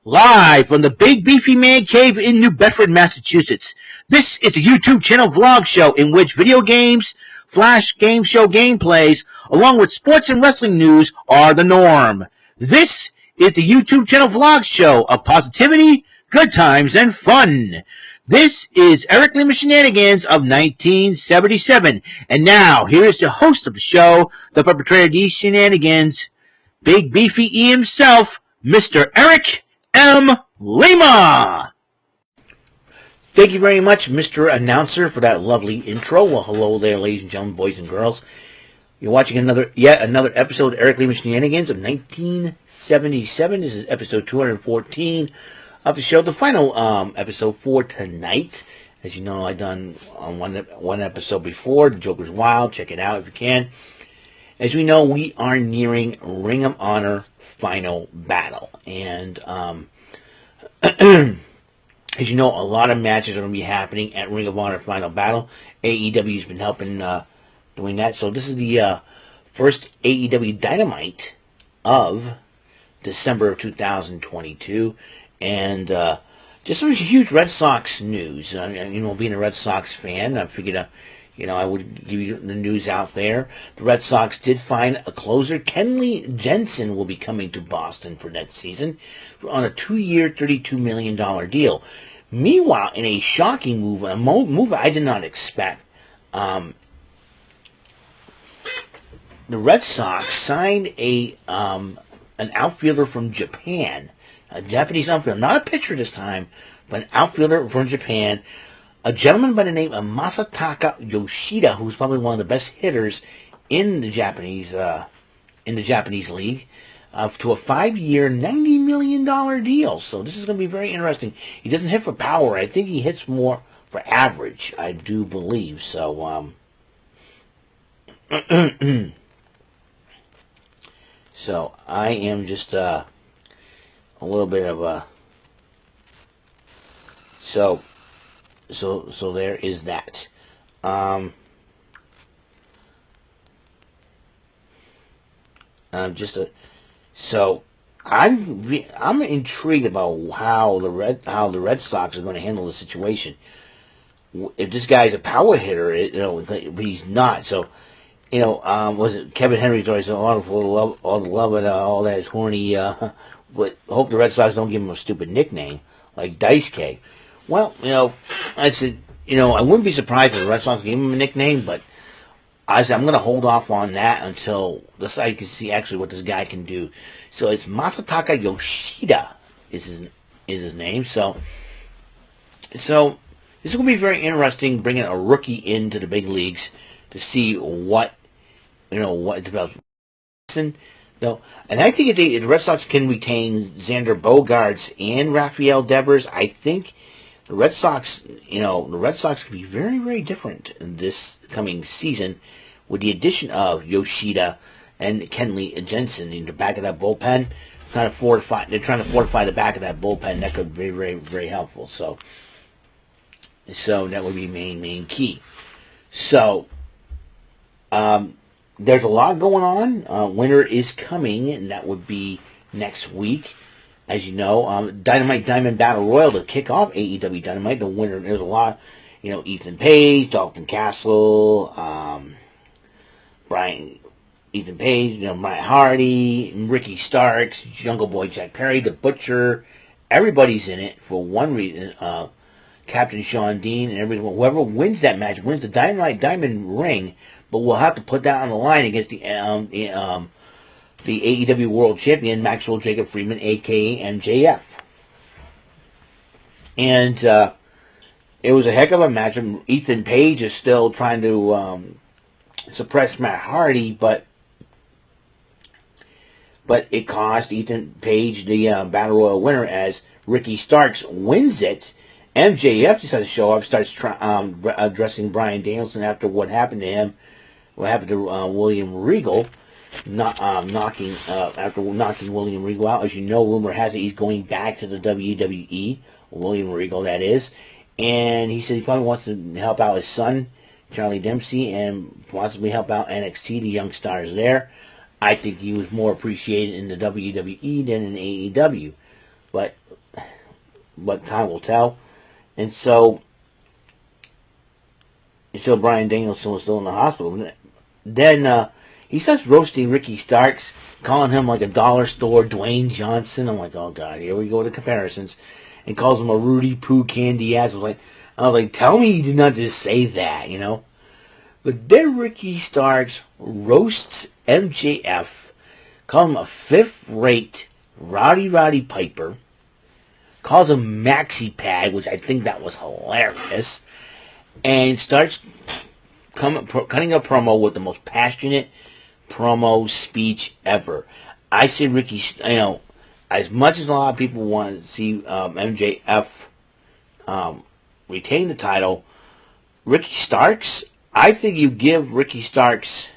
Live from the Big Beefy Man Cave in New Bedford, Massachusetts. This is the YouTube channel vlog show in which video games, flash game show gameplays, along with sports and wrestling news are the norm. This is the YouTube channel vlog show of positivity, good times, and fun. This is Eric Lima Shenanigans of 1977. And now, here's the host of the show, the perpetrator of these shenanigans, Big Beefy E himself, Mr. Eric M. Lima. Thank you very much, Mr. Announcer, for that lovely intro. Well, hello there, ladies and gentlemen, boys and girls. You're watching yet another episode of Eric Lima Shenanigans of 1977. This is episode 214 of the show, the final episode for tonight. As you know, I've done one episode before, The Joker's Wild. Check it out if you can. As we know, we are nearing Ring of Honor Final Battle. And as you know, a lot of matches are going to be happening at Ring of Honor Final Battle. AEW's been helping doing that. So this is the first AEW Dynamite of December of 2022. And just some huge Red Sox news. Being a Red Sox fan, I figured I would give you the news out there. The Red Sox did find a closer. Kenley Jensen will be coming to Boston for next season on a 2-year, $32 million deal. Meanwhile, in a shocking move, a move I did not expect, the Red Sox signed an outfielder from Japan, a Japanese outfielder, not a pitcher this time, but an outfielder from Japan. A gentleman by the name of Masataka Yoshida, who's probably one of the best hitters in the Japanese league, to a 5-year, $90 million deal. So this is going to be very interesting. He doesn't hit for power. I think he hits more for average, I do believe. So, so I am just a little bit of a... So there is that. So I'm intrigued about how the Red Sox are going to handle the situation. If this guy's a power hitter, but he's not. So, was it Kevin Henry's always all the love and all that is horny. But hope the Red Sox don't give him a stupid nickname like Dice K. Well, I said, I wouldn't be surprised if the Red Sox gave him a nickname, but I said I'm going to hold off on that until I can see actually what this guy can do. So it's Masataka Yoshida is his name. So this is going to be very interesting, bringing a rookie into the big leagues to see what develops. And I think if the Red Sox can retain Xander Bogaerts and Rafael Devers, I think the Red Sox can be very, very different in this coming season with the addition of Yoshida and Kenley Jensen in the back of that bullpen. They're trying to fortify the back of that bullpen. That could be very, very helpful. So that would be main key. So there's a lot going on. Winter is coming, and that would be next week. As you know, Dynamite Diamond Battle Royal to kick off AEW Dynamite. The winner, there's a lot, Ethan Page, Dalton Castle, Ethan Page, Brian Hardy, Ricky Starks, Jungle Boy Jack Perry, The Butcher. Everybody's in it for one reason. Captain Sean Dean and everyone. Whoever wins that match wins the Dynamite Diamond ring, but we'll have to put that on the line against the AEW World Champion, Maxwell Jacob Friedman, a.k.a. MJF. And it was a heck of a match. Ethan Page is still trying to suppress Matt Hardy, but it cost Ethan Page the Battle Royal winner as Ricky Starks wins it. MJF decides to show up, starts addressing Bryan Danielson after what happened to him, what happened to William Regal. After knocking William Regal out. As you know, rumor has it he's going back to the WWE, William Regal that is, and he said he probably wants to help out his son, Charlie Dempsey, and possibly help out NXT, the young stars there. I think he was more appreciated in the WWE than in AEW. But but time will tell. And so Brian Danielson was still in the hospital. Then he starts roasting Ricky Starks, calling him like a dollar store Dwayne Johnson. I'm like, oh god, here we go with the comparisons, and calls him a Rudy Poo candy ass. I was like, tell me you did not just say that, you know. But then Ricky Starks roasts MJF, calls him a fifth-rate Roddy Piper, calls him Maxi Pad, which I think that was hilarious, and starts cutting a promo with the most passionate promo speech ever. I say Ricky, as much as a lot of people want to see MJF retain the title, Ricky Starks, I think you give Ricky Starks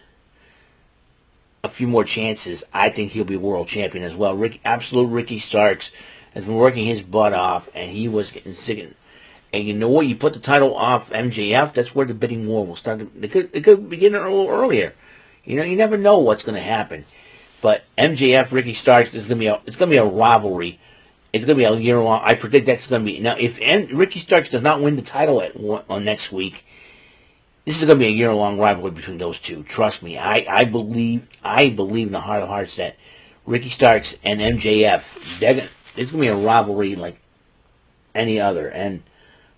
a few more chances. I think he'll be world champion as well. Absolute Ricky Starks has been working his butt off, and he was getting sick. And you know what? You put the title off MJF, that's where the bidding war will start. It could begin a little earlier. You know, you never know what's going to happen. But MJF, Ricky Starks, it's going to be a rivalry. It's going to be a year long. I predict that's going to be. Now, if Ricky Starks does not win the title on next week, this is going to be a year long rivalry between those two. Trust me. I believe in the heart of hearts that Ricky Starks and MJF, it's going to be a rivalry like any other. And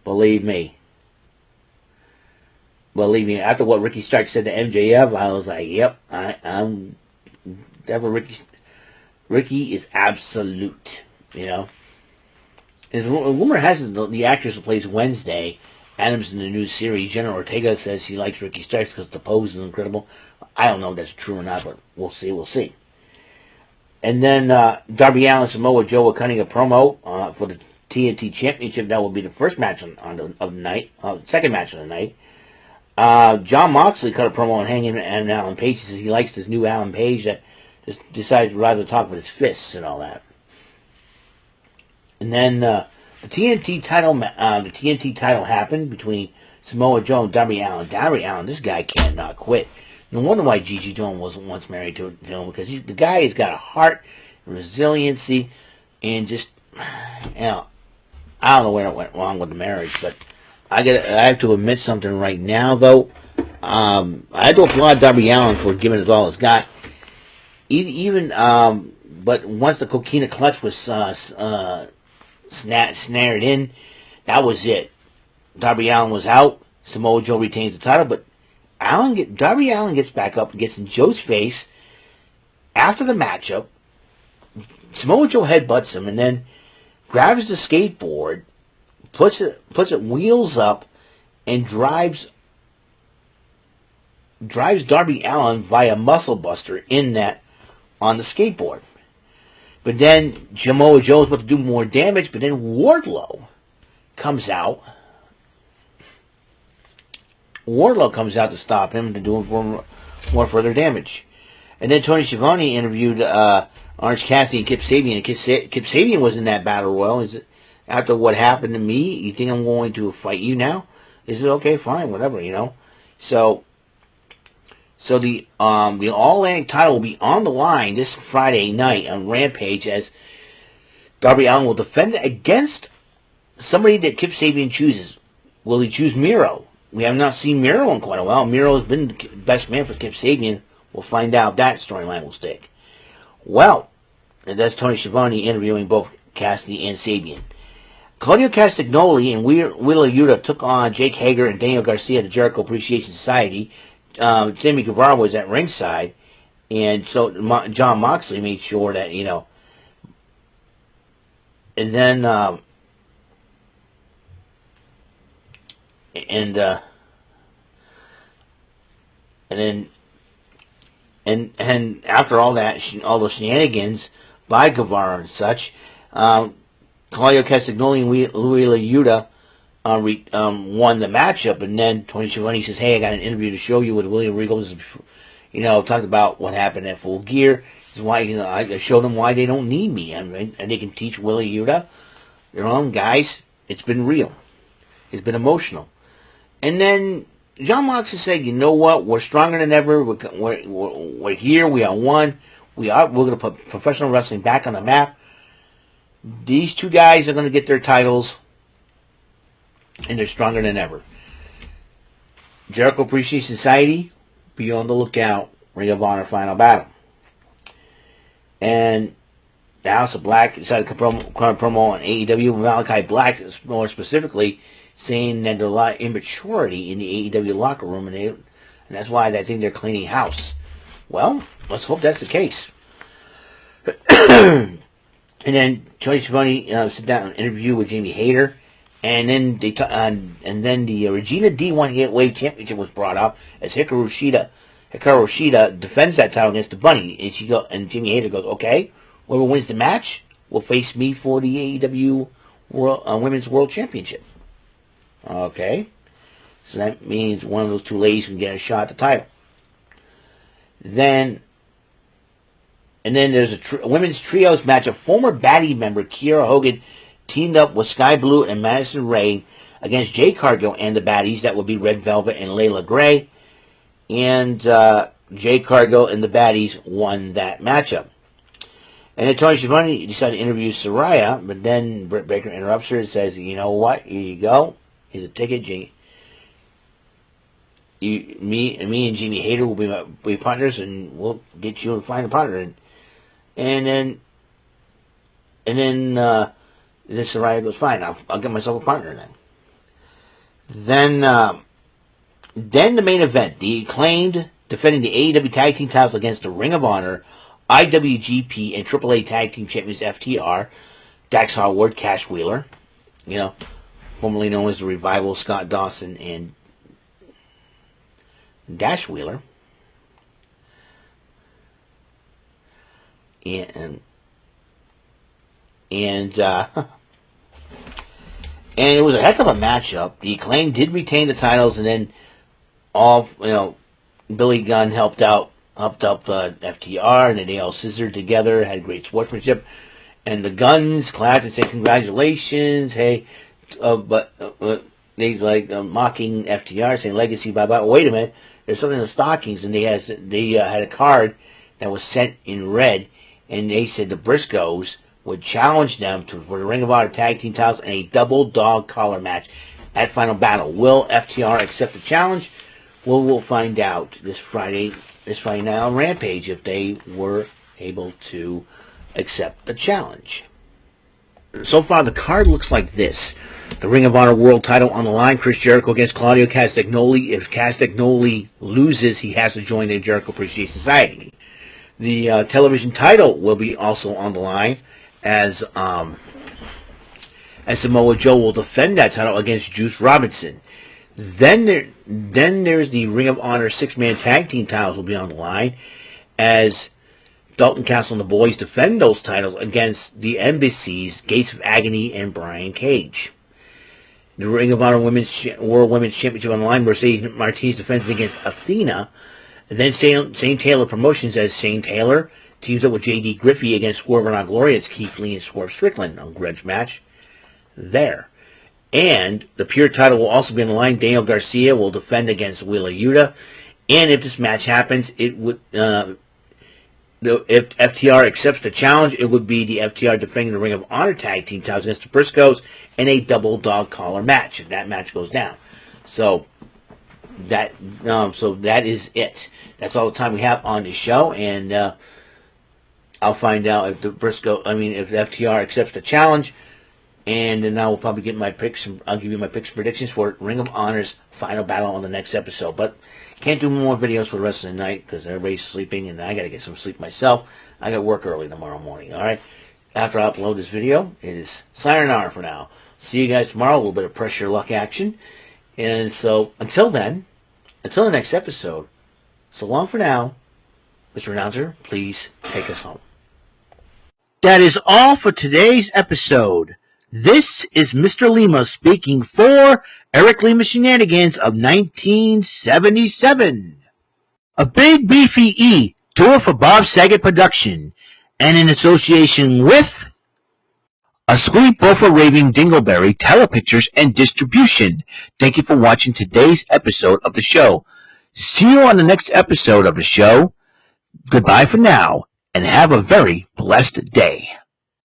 believe me, after what Ricky Starks said to MJF, I was like, yep, I'm definitely Ricky is absolute, you know. As rumor has it, the actress who plays Wednesday Adams in the new series, Jenna Ortega, says she likes Ricky Starks because the pose is incredible. I don't know if that's true or not, but we'll see. And then Darby Allin and Samoa Joe are cutting a promo for the TNT Championship. That will be the first match of the night, second match of the night. John Moxley cut a promo on Hangman and Alan Page. He says he likes this new Alan Page that just decided to rather talk with his fists and all that. And then the TNT title happened between Samoa Joe and Darby Allin. Darby Allin, this guy cannot quit. No wonder why Gigi Dolan wasn't once married to him, because the guy has got a heart, resiliency, and just, you know, I don't know where it went wrong with the marriage, but I have to admit something right now, though. I have to applaud Darby Allin for giving it all he's got. But once the Coquina Clutch was snared in, that was it. Darby Allin was out. Samoa Joe retains the title, but Darby Allin gets back up and gets in Joe's face after the matchup. Samoa Joe headbutts him and then grabs the skateboard, puts it wheels up, and drives Darby Allin via muscle buster on the skateboard. But then Samoa Joe is about to do more damage, but then Wardlow comes out. To stop him, to do more further damage. And then Tony Schiavone interviewed Orange Cassidy and Kip Sabian. And Kip Sabian was in that battle royal. After what happened to me, you think I'm going to fight you now? Is it okay? Fine, whatever, you know. So the All Atlantic title will be on the line this Friday night on Rampage, as Darby Allin will defend it against somebody that Kip Sabian chooses. Will he choose Miro? We have not seen Miro in quite a while. Miro has been the best man for Kip Sabian. We'll find out if that storyline will stick. Well, and that's Tony Schiavone interviewing both Cassidy and Sabian. Claudio Castagnoli and Wheeler Yuta took on Jake Hager and Daniel Garcia at the Jericho Appreciation Society. Sammy Guevara was at ringside, and so John Moxley made sure that, you know. And then and after all that, all the shenanigans by Guevara and such, Claudio Castagnoli and Wheeler Yuta won the matchup, and then Tony Schiavone says, "Hey, I got an interview to show you with William Regal." You know, talked about what happened at Full Gear. This is why, you know, I showed them why they don't need me, and they can teach Willie Yuta. You know, guys, it's been real. It's been emotional. And then John Moxley said, "You know what? We're stronger than ever. We're here. We are one. We're going to put professional wrestling back on the map." These two guys are going to get their titles, and they're stronger than ever. Jericho Appreciation Society, be on the lookout. Ring of Honor Final Battle. And the House of Black decided to promo on AEW. Malachi Black, more specifically, saying that there's a lot of immaturity in the AEW locker room, and that's why I think they're cleaning house. Well, let's hope that's the case. And then Tony Schiavone sit down and interview with Jamie Hayter, and then the Regina D1 Wave Championship was brought up as Hikaru Shida defends that title against the Bunny, and Jamie Hayter goes, okay, whoever wins the match will face me for the AEW Women's World Championship. Okay, so that means one of those two ladies can get a shot at the title. Then there's a women's trios match. A former Baddie member, Kiera Hogan, teamed up with Sky Blue and Madison Rayne against Jay Cargill and the Baddies. That would be Red Velvet and Layla Gray. And Jay Cargill and the Baddies won that matchup. And then Tony Schiavone decided to interview Saraya, but then Britt Baker interrupts her and says, you know what, here you go. Here's a ticket. Me and Jamie Hayter will be partners, and we'll get you and find a partner. And then Saraya goes, fine, I'll get myself a partner then. Then the main event, the Acclaimed defending the AEW Tag Team titles against the Ring of Honor, IWGP, and AAA Tag Team Champions FTR, Dax Harwood, Cash Wheeler, formerly known as the Revival, Scott Dawson, and Dash Wheeler. And it was a heck of a matchup. The Acclaim did retain the titles, and then Billy Gunn helped up FTR, and then they all scissored together, had great sportsmanship, and the Guns clapped and said congratulations. Hey, but they mocking FTR, saying legacy bye bye. Wait a minute, there's something in the stockings, and they had a card that was sent in red, and they said the Briscoes would challenge them for the Ring of Honor Tag Team titles in a double dog collar match at Final Battle. Will FTR accept the challenge? Well, we'll find out this Friday night on Rampage if they were able to accept the challenge. So far, the card looks like this. The Ring of Honor World title on the line. Chris Jericho against Claudio Castagnoli. If Castagnoli loses, he has to join the Jericho Appreciation Society. The television title will be also on the line as Samoa Joe will defend that title against Juice Robinson. Then there's the Ring of Honor 6-man tag team titles will be on the line as Dalton Castle and the boys defend those titles against the Embassies, Gates of Agony, and Brian Cage. The Ring of Honor World Women's Championship on the line, Mercedes Martinez defends against Athena. And then Shane Taylor Promotions as Shane Taylor teams up with J.D. Griffey against Swerve and Glory. It's Keith Lee and Swerve Strickland on grudge match there. And the Pure title will also be on the line. Daniel Garcia will defend against Wheeler Yuta. And if this match happens, it would if FTR accepts the challenge, it would be the FTR defending the Ring of Honor Tag Team titles against the Briscoes in a double dog collar match if that match goes down. So that is it. That's all the time we have on the show, and I'll find out if if FTR accepts the challenge, and then I will probably get my picks. I'll give you my picks and predictions for Ring of Honor's Final Battle on the next episode. But can't do more videos for the rest of the night because everybody's sleeping, and I got to get some sleep myself. I got work early tomorrow morning. All right. After I upload this video, it is sayonara for now. See you guys tomorrow. A little bit of pressure luck action, and so until then, until the next episode. So long for now. Mr. Announcer, please take us home. That is all for today's episode. This is Mr. Lima speaking for Eric Lima Shenanigans of 1977. A Big Beefy E tour for Bob Saget production and in association with A Sweet Bofa Raving Dingleberry Telepictures and Distribution. Thank you for watching today's episode of the show. See you on the next episode of the show. Goodbye for now, and have a very blessed day.